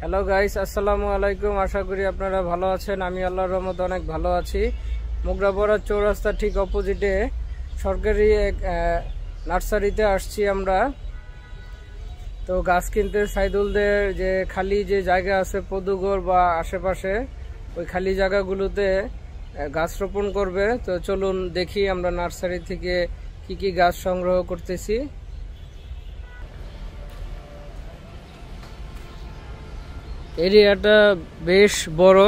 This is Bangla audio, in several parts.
হ্যালো গাইস, আসসালামু আলাইকুম। আশা করি আপনারা ভালো আছেন। আমি আল্লাহর রহমতে অনেক ভালো আছি। মোগরাপাড়া চৌরাস্তা ঠিক অপোজিটে সরকারি এক নার্সারিতে আসছি আমরা। তো গাছ কিনতে সাইদুলদের যে খালি যে জায়গা আছে পদুগড় বা আশেপাশে, ওই খালি জায়গাগুলোতে গাছ রোপণ করবে। তো চলুন দেখি আমরা নার্সারি থেকে কি কি গাছ সংগ্রহ করতেছি। এরিয়াটা বেশ বড়,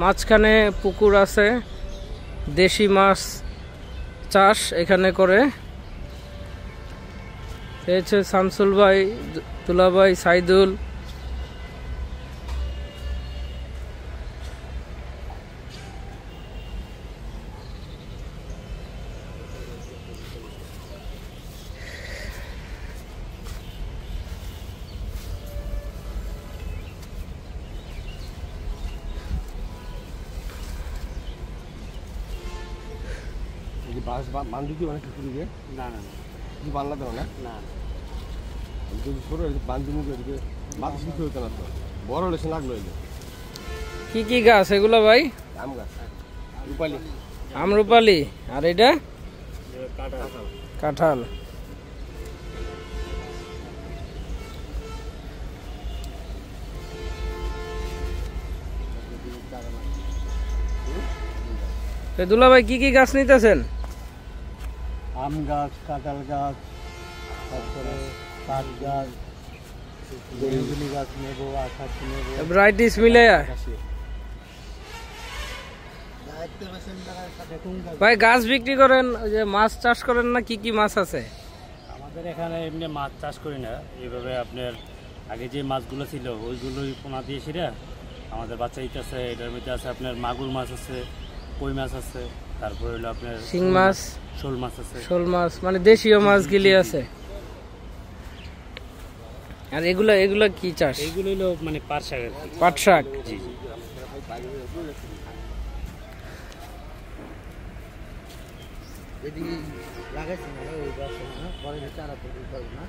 মাঝখানে পুকুর আছে, দেশি মাছ চাষ এখানে করে। হচ্ছে শামসুল ভাই, দুলাভাই, সাইদুল। বান্ধি কি মানে কিছু দিকে না না কি বাংলা দেবো না না যদি ছোট বান্ধি মুখে এদিকে মাছ কিছু হইতো না, তো বড় হলে সে লাগলো এলে। কি কি গাছ এগুলো ভাই? আম গাছ, রূপালি, আমরুপালি। আর এটা কাঁঠাল। দুলা ভাই কি কি গাছ নিতেছেন? আম গাছ, কাঁঠাল গাছ, তারপরে কাঠ গাছ, বেগুনি গাছ নেব, আকাশ নেব, ভ্যারাইটিস মিলে। ভাই গাছ বিক্রি করেন, ওই যে মাছ চাষ করেন না? কি কি মাছ আছে? আমাদের এখানে এমনি মাছ চাষ করি না এইভাবে। আপনার আগে যে মাছগুলো ছিল ওইগুলোই পোনা দিয়ে সেরা আমাদের বাচ্চা আছে। এটার মধ্যে আছে আপনার মাগুর মাছ আছে, কই মাছ আছে, তারপরে হলো আপনার শিং মাছ, শোল মাছ আছে। শোল মাছ মানে দেশীয় মাছগুলি আছে। আর এগুলা এগুলা কি চাষ? এইগুলো হলো মানে পাট শাক। পাট শাক। জি জি। এদিকে লাগাইছি না ওই গাছে না, পরে চারা তৈরি করব না।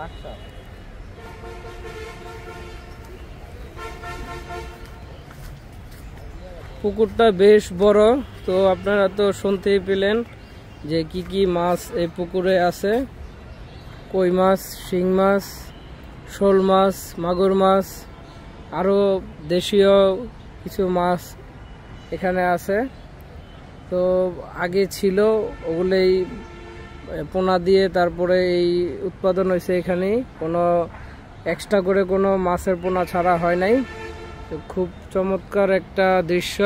আচ্ছা, পুকুরটা বেশ বড়। তো আপনারা তো শুনতেই পেলেন যে কি কি মাছ এই পুকুরে আছে। কই মাছ, শিং মাছ, শোল মাছ, মাগুর মাছ, আরও দেশীয় কিছু মাছ এখানে আছে। তো আগে ছিল, ওগুলোই পোনা দিয়ে তারপরে এই উৎপাদন হয়েছে। এখানে কোনো এক্সট্রা করে কোনো মাছের পোনা ছাড়া হয় নাই। তো খুব চমৎকার একটা দৃশ্য।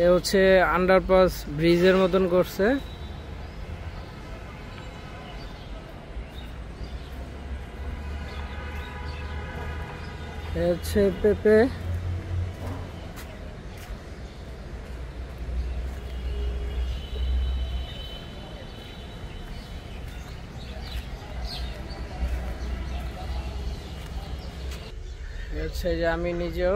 এ হচ্ছে আন্ডারপাস, ব্রিজের মতন করছে। এ হচ্ছে পেঁপে। হচ্ছে যে আমি নিজেও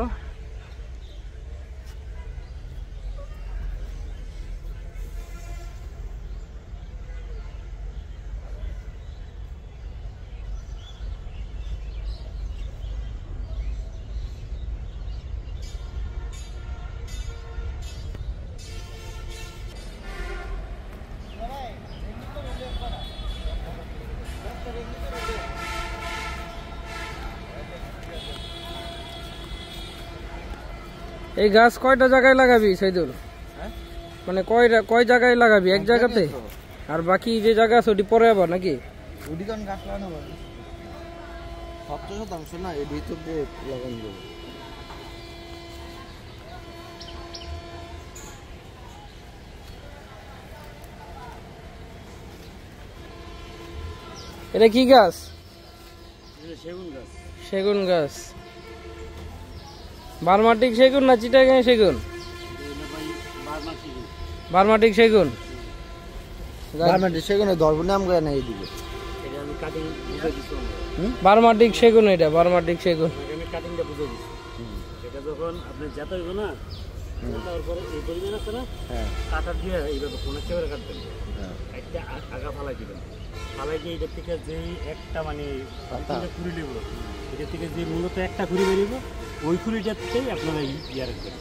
এই গাছ কয়টা জায়গায় লাগাবি সাইদুল? মানে কয় জায়গায় লাগাবি? এক জায়গাতে? আর বাকি যে জায়গা আছে ওটি পরে আবার নাকি? ওদিকে গাছ লাগানো হবে 70% না, এর ভিতর দিয়ে লাগানো যাবে। এটা কি গাছ? সেগুন গাছ। সেগুন গাছ। বার্মাটিক সেগুন না চিটাগাং সেগুন? বার্মাটিক সেগুন। গার্মেন্টে সেগুলো ধরবো না আমরা না এইদিকে। এটা আমি কাটিং বুঝে দিচ্ছি। বার্মাটিক সেগুন, এটা বার্মাটিক সেগুন। আমি কাটিংটা বুঝে দিচ্ছি। এটা যখন আপনি যেতে হইব না, তারপরে এই পরিমাণ আছে না, হ্যাঁ, কাটা দিয়ে এইভাবে কোন চেয়ারে কাটবেন। একটা আগা ফালাই ফালাই দিবেন। ফালাই দিয়ে এটার থেকে যে একটা মানে খুঁড়ি নেব, এটার থেকে যে মূলত একটা খুঁড়ি বেরিয়েব, ওই খুঁড়িটার থেকেই আপনারা ইয়ে রাখবেন,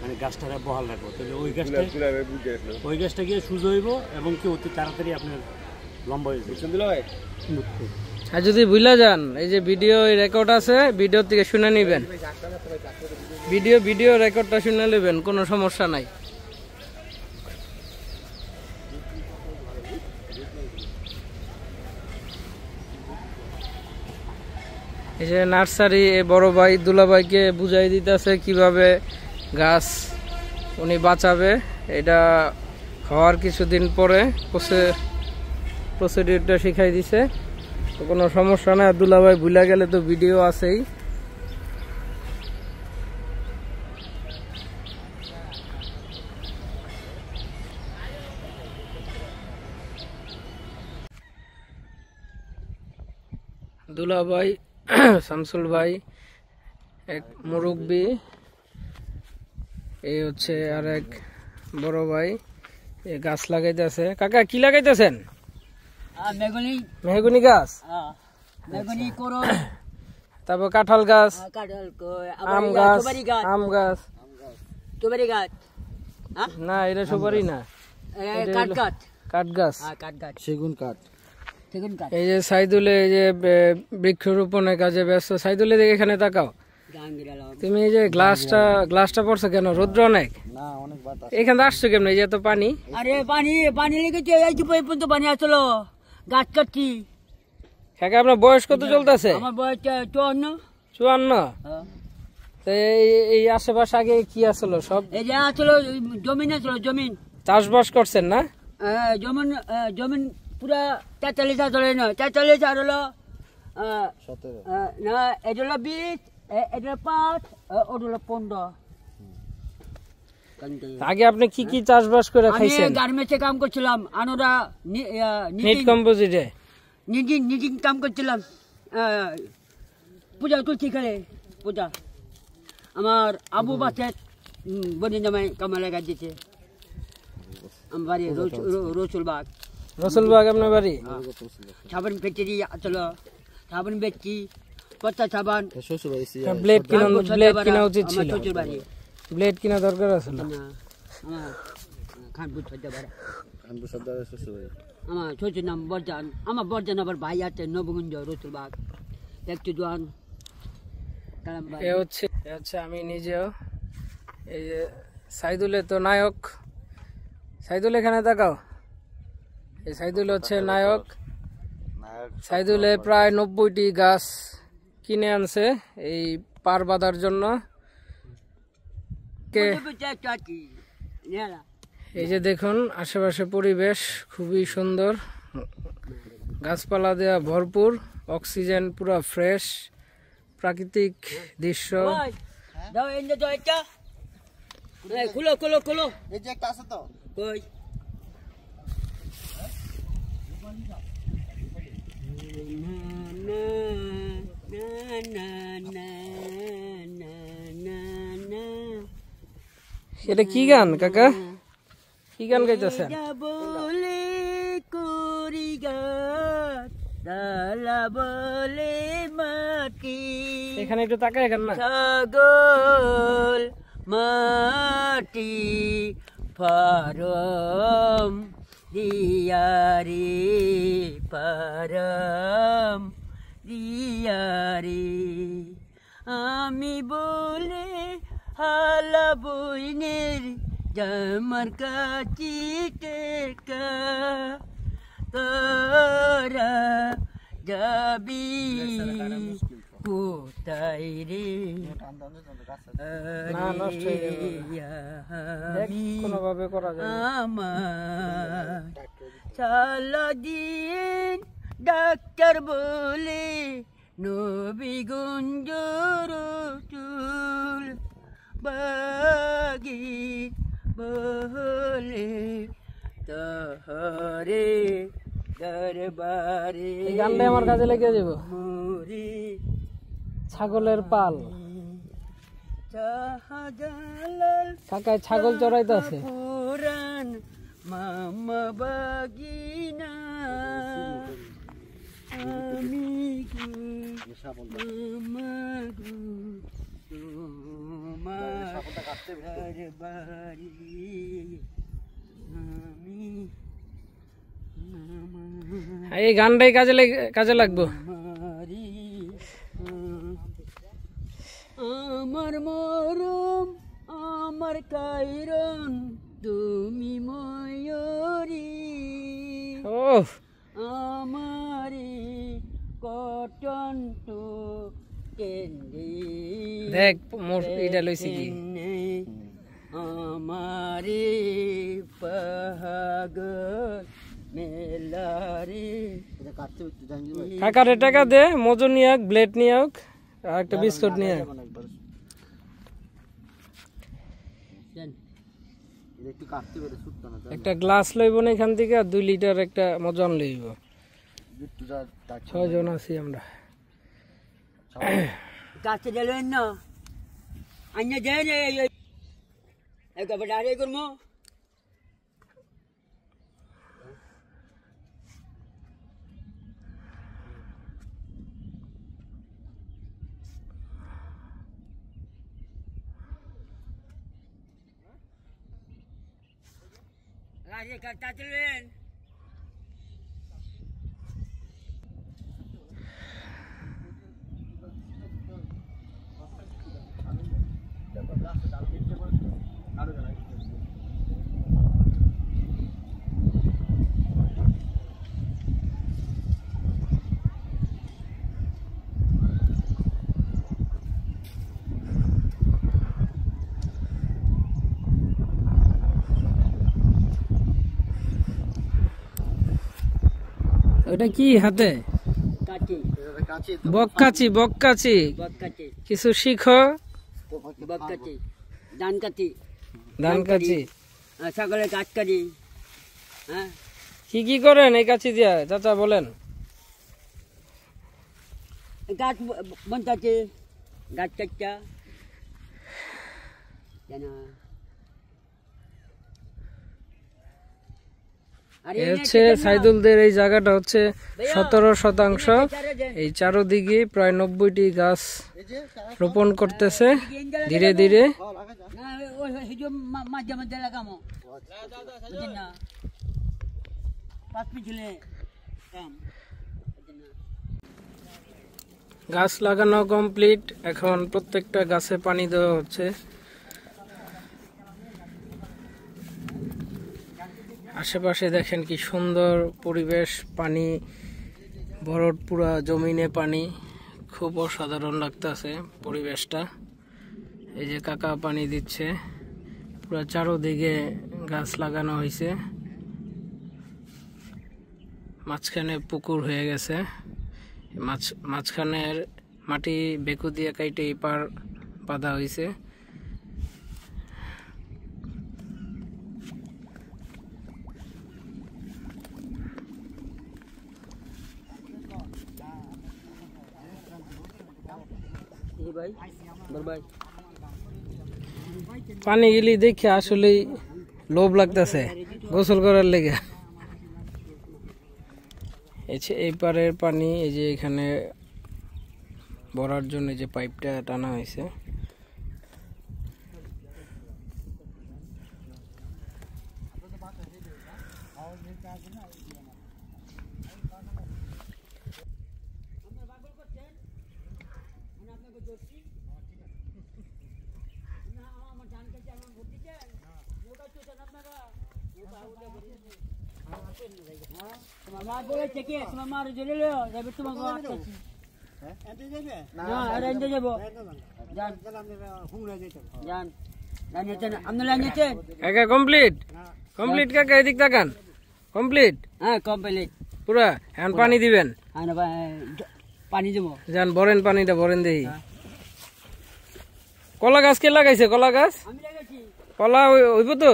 মানে গাছটা বহাল রাখবো। তাহলে ওই গাছটা গিয়ে সুজো হইব এবং কি অতি তাড়াতাড়ি আপনার লম্বা হয়ে যাবে। আর যদি ভুলে যান, এই যে ভিডিও রেকর্ড আছে, ভিডিও থেকে শুনে নেবেন, ভিডিও রেকর্ডটা শুনে নেবেন, কোনো সমস্যা নাই। এই যে নার্সারি বড় ভাই দুলাভাইকে বুঝাই দিতেছে কিভাবে গাছ উনি বাঁচাবে। এটা হওয়ার কিছুদিন পরে প্রসিডিউরটা শিখাই দিছে, তো কোনো সমস্যা নাই। দুলাভাই ভুলে গেলে তো ভিডিও আছেই। দুলাভাই শামসুল ভাই এক মুরব্বী, এই হচ্ছে আর এক বড় ভাই গাছ লাগাইতেছে। কাকা কি লাগাইতেছেন? মেহগনি গাছ, তারপর কাঁঠাল গাছ, আম গাছ, না এটা সুপারি না, কাঠ গাছ, সেগুন কাঠ। এই যে সাইদুলে এই যে বৃক্ষরোপণের কাজে ব্যস্ত। সাইদুলে দেখে এখানে তাকাও, তুমি এই যে গ্লাসটা পড়ছো কেন? রোদ্র অনেক, এখানে আসছো কেমন? এই যে এত পানি। আরে পানি লেগেছে, এই যে পর্যন্ত পানি আসলো, গাছ কাটছি। কাকা আপনার বয়স কত চলতেছে? আমার বয়স 54। তো এই আশেপাশে আগে কি আসলো? সব এই যে আসলো জমিন, আসলো জমিন, চাষবাস করছেন না? জমিন পুরা 43 চলে না, 43 আর হলো 17 না, এটা হলো 20, এটা 5, ওটা হলো 15। আগে আপনি কি কি চাষবাস করে খাইছেন? আমি গার্মেন্টসে কাম করছিলাম, আনোরা নিট কম্পোজিটে নিটিং কাম করছিলাম। পূজা তুলছি খেলে পূজা, আমার আবু বাসের বনি জামাই কামা লাগা দিয়েছে। আমার বাড়ি রসুলবাগ। রসুলবাগ আপনার বাড়ি? সাবান ফ্যাক্টরি চলো, সাবান বেচছি, পচা সাবান। ব্লেড কিনা উচিত ছিল, ব্লেড কিনা দরকার আছিল। আমার খানপুর সর্দার, আমার শ্বশুর নাম বরজান। আমার বরজান আবার ভাই আছে নবগঞ্জ রসুলবাগ, একটু দোয়ান। এ হচ্ছে আমি নিজেও। এই যে সাইদুলে তো নায়ক, সাইদুল এখানে তাকাও। এই সাইদুল হচ্ছে নায়ক। সাইদুলে প্রায় 90টি গাছ কিনে আনছে এই পার বাঁধার জন্য। এই যে দেখুন আশেপাশে পরিবেশ খুবই সুন্দর, গাছপালা দেওয়া ভরপুর, অক্সিজেন পুরা ফ্রেশ, প্রাকৃতিক দৃশ্য। খুলো খুলো খুলো, এই যে একটা আছে তো কই এটা কি গান কাকা? কি গান গাইতেছেন? বলে করি গাছ ডালা বলে মাটি, এখানে একটু তাকায় গান না। ছাগল মাটি ফারম দিয়ারি, পারম দিয়ারি, আমি বলে হালা বইনের জামার কাছি টেকা, তোরা যাবি কোথায় রে? না নষ্ট হয়ে যাবে, কোনোভাবে করা যাবে। আমার সালাদিন ডাক্তার বলে নবীগঞ্জ রসুল বাগি বলে তহরে দরবারে। এই গানটা আমার কাজে লেগে যাব। মুরি ছাগলের পাল, শাহজালাল কাকায় ছাগল চড়াইতে আছে। পুরান মামা বাগিনা এই গানটাই কাজে লাগবো। আমার মরম আমার কাইরন তুমি ময়ূরী ও আমারি কটন টু কেন্দি দেখ মোর এটা লইছি কি আমারি পাহাগর মেলারি কাকারে টাকা দে, মজু নিয়ে আক, ব্লেড নিয়ে আক, আর একটা বিস্কুট নিয়ে আক। একটা গ্লাস লইব না এখান থেকে, আর 2 লিটার একটা মজন লইব। 6 জন আছি আমরা। কাছে দিলেন না আন্য যায় না একবার ডারে করবো রাজে কাটতে চলবেন ওটা কি হাতে? কাচি বককাচি। বক্কাচি কিছু শিখো। বক্কাচি ধান কাটি ধান কাচি। ছাগলের কাঠ কাটি। হ্যাঁ কি কি করেন এই কাচি দিয়া চাচা বলেন? গাছ বনতাছে গাছ কাটটা কেন হচ্ছে সাইদুলদের এই জায়গাটা হচ্ছে 17%। এই চারদিকে প্রায় 90টি গাছ রোপণ করতেছে ধীরে ধীরে। মাঝে মাঝে লাগামো না 5 মিনিট কাম গাছ লাগানো কমপ্লিট। এখন প্রত্যেকটা গাছে পানি দেওয়া হচ্ছে। আশেপাশে দেখেন কি সুন্দর পরিবেশ, পানি ভরট, পুরা জমিনে পানি, খুব অসাধারণ লাগতেছে পরিবেশটা। এই যে কাকা পানি দিচ্ছে, পুরা চারোদিকে গাছ লাগানো হয়েছে। মাঝখানে পুকুর হয়ে গেছে, মাঝখানের মাটি বেকু দিয়ে কাইটে পার বাঁধা হয়েছে। পানি গেলি দেখে আসলেই লোভ লাগতেছে গোসল করার লেগে। এই পারের পানি এই যে এখানে ভরার জন্য যে পাইপটা টানা হয়েছে। কমপ্লিট কাকা, এদিক তাকান। কমপ্লিট? হ্যাঁ কমপ্লিট পুরা। এখন পানি দিবেন? পানি দেবো। যান ভরেন, পানিটা ভরেন দেখি। কলা গাছ কে লাগাইছে? কলা গাছ? আমি লাগাইছি। কলা হইব তো?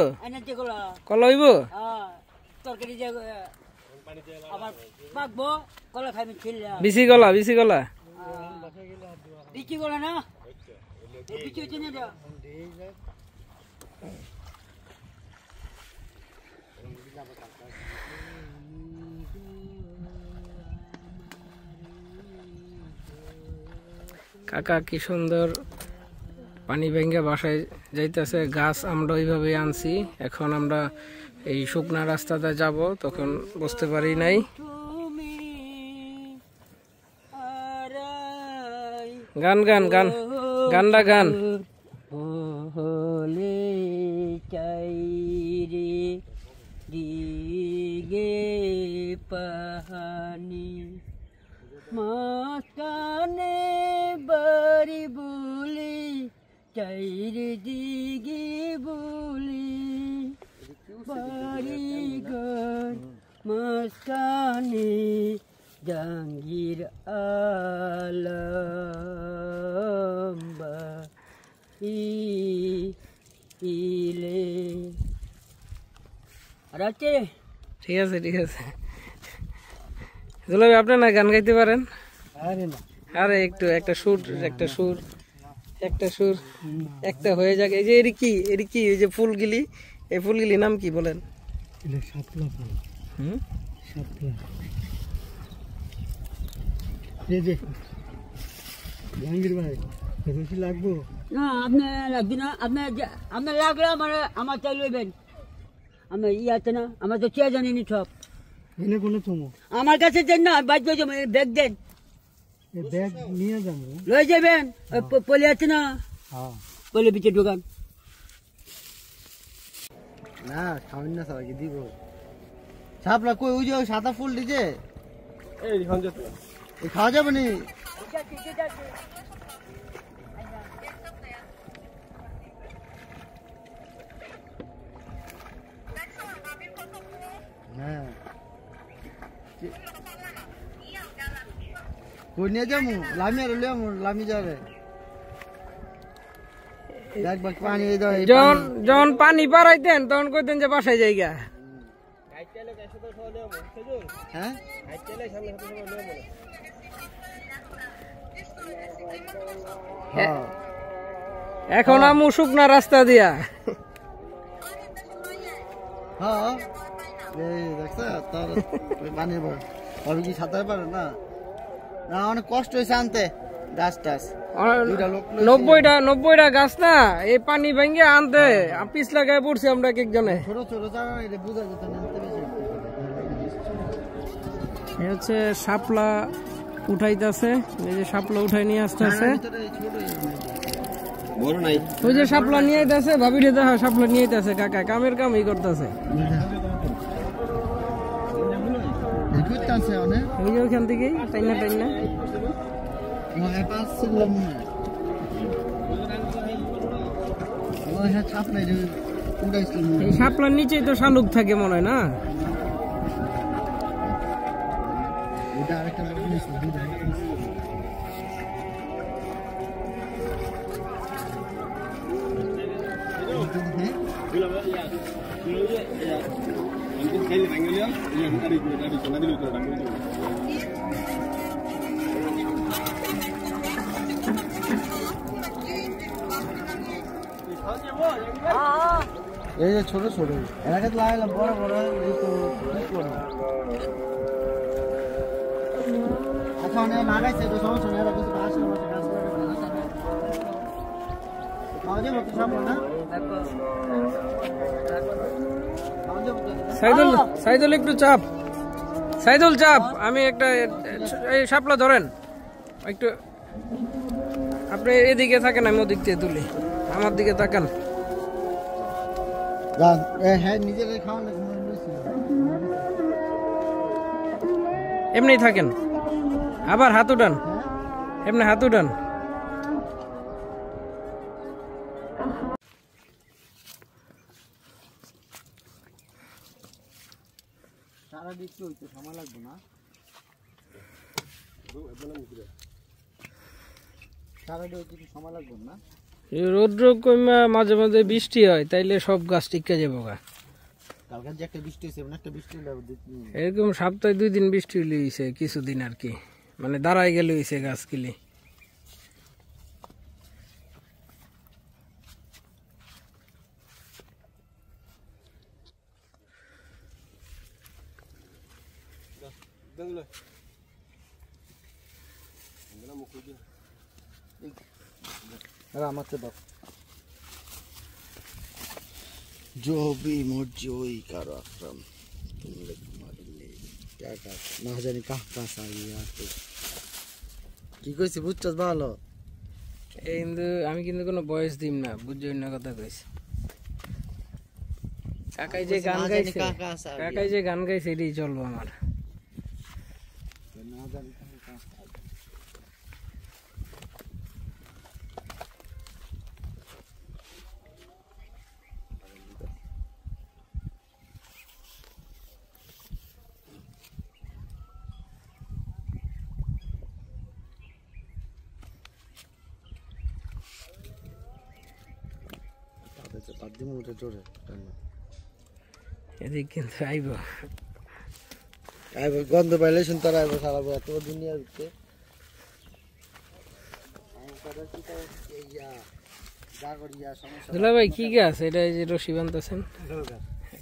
কলা হইব? তরকারি আবার পাকবো, কলা খাইবেন ছেলে। বিচি কলা? বিচি কলা বিচি কলা না, বিচি হচ্ছে না। কাকা কি সুন্দর পানি ভেঙে বাসায় যাইতেছে। গাছ আমরা ওইভাবে আনছি, এখন আমরা এই শুকনা রাস্তাতে যাব, তখন বুঝতে পারি নাই। গান গান গান গানটা গান হলে চাই রে দিগে পাহানি মাঝখানে বাড়ি বলি চাই রে দিগে বলি বাড়ি ঘর মাঝখানে জাহাঙ্গীর আলম ইলে রাতে। ঠিক আছে ঠিক আছে, দুলাভাই আপনি না গান গাইতে পারেন? আরে না, আরে একটু একটা সুর একটা সুর একটা সুর একটা হয়ে যাক। এই যে এর কি এই যে ফুলগুলি, এই ফুলগুলি নাম কি বলেন? এটা শাপলা ফুল। হুম, শাপলা এই যে জাহাঙ্গীর ভাই বেশি লাগবো না, আপনি লাগবে না, আপনার লাগলে আমার চাই লইবেন। আমি আছে না, আমার তো চেয়ে জানিনি সব। এনে কোনো চমো আমার কাছে দেন না, বাধ্য ব্যাগ দেন, ব্যাগ নিয়ে যাবো। লয়ে যাবেন। পলি আছে না, হ্যাঁ পলি পিছে ঢোকান। না খাবেন না, সবাইকে দিব। শাপলা কই? ওই যে সাদা ফুল দিছে, এই খান যেত এই খাওয়া যাবে নি? হ্যাঁ কই নিয়ে যাবো? লামি আর লিয়ামু, লামি যাবে একবার পানি এই দাও। যখন পানি পারাইতেন তখন কইতেন যে বাসায় যাইগা। হ্যাঁ এখন আমু শুকনা রাস্তা দিয়া। হ্যাঁ এই দেখছ তোর পানি ভাবে কি সাঁতার পারে না? না অনেক কষ্ট হয়েছে আনতে গাছ টাছ। 90টা গাছ না, এই পানি ভেঙে আনতে পিছ লাগায় পড়ছি আমরা এক একজনে। ছোট ছোট চারা, এটা বোঝা যেত না। এই হচ্ছে শাপলা উঠাইতেছে, এই যে শাপলা উঠাই নিয়ে আসতেছে। বড় নাই, ওই যে শাপলা নিয়ে আইতাছে, ভাবিরে দেখা শাপলা নিয়ে আইতাছে। কাকা কামের কামই করতেছে। ওই যে ওইখান থেকেই টাইনা টাইনা এই শাপলার নিচেই তো শালুক থাকে মনে হয় না? এই যে ছোট ছোট এলাকাতে লাগাইলাম, বড় বড় এখন লাগাইছে তো সমস্যা নেই। এরা কিছু গাছ খাওয়া যাবে তো সব না। সাইদুল একটু চাপ, সাইদুল চাপ। আমি একটা এই শাপলা ধরেন একটু, আপনি এদিকে থাকেন, আমি ওদিক দিয়ে তুলি। আমার দিকে তাকান। হ্যাঁ নিজের খাওয়া এমনি থাকেন, আবার হাত উঠান, এমনি হাত উঠান। সারা বিক্রি হইতে সময় লাগবে না? সারা দিতে সময় লাগবে না? রৌদ্র কইমা মাঝে মাঝে বৃষ্টি হয়, তাইলে সব গাছ টিকা যাবো গা। কালকে যে একটা বৃষ্টি হয়েছে, একটা বৃষ্টি হলে এরকম সপ্তাহে 2 দিন বৃষ্টি হইছে, কিছুদিন আর কি, মানে দাঁড়াই গেলে হইছে গাছ কিলি। আমার তো দাও जो भी मुझे करो अकरम तुम लोग मारिले क्या कर ना जाने कहाँ से आई यार तो কি কইছি বুঝছস ভালো কিন্তু আমি কিন্তু কোনো বয়স দিম না বুঝছই না কথা কইছি কাকাই যে গান গাইছে কাকাই যে গান গাইছে এটাই চলবো আমার না জানি কहाँ পাদ্দি মুটে জোরে এদিক কিন্তু আইব আইব গন্ধ পাইলে শুনতে আইব সারা এত দুনিয়ার ভিতরে দুলা ভাই কি গাছ এটা এই যে রশি বানতেছেন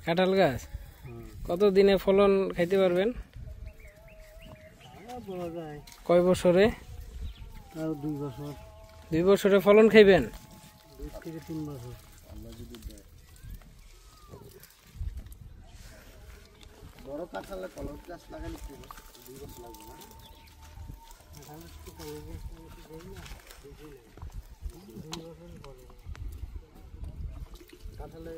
কাঁঠাল গাছ কত দিনে ফলন খাইতে পারবেন কয় বছরে 2 বছর 2 বছরে ফলন খাইবেন 2 থেকে 3 বছর বড় কাঁঠালে কলম গাছ লাগালে 2 বছর লাগবে না কাঁঠালে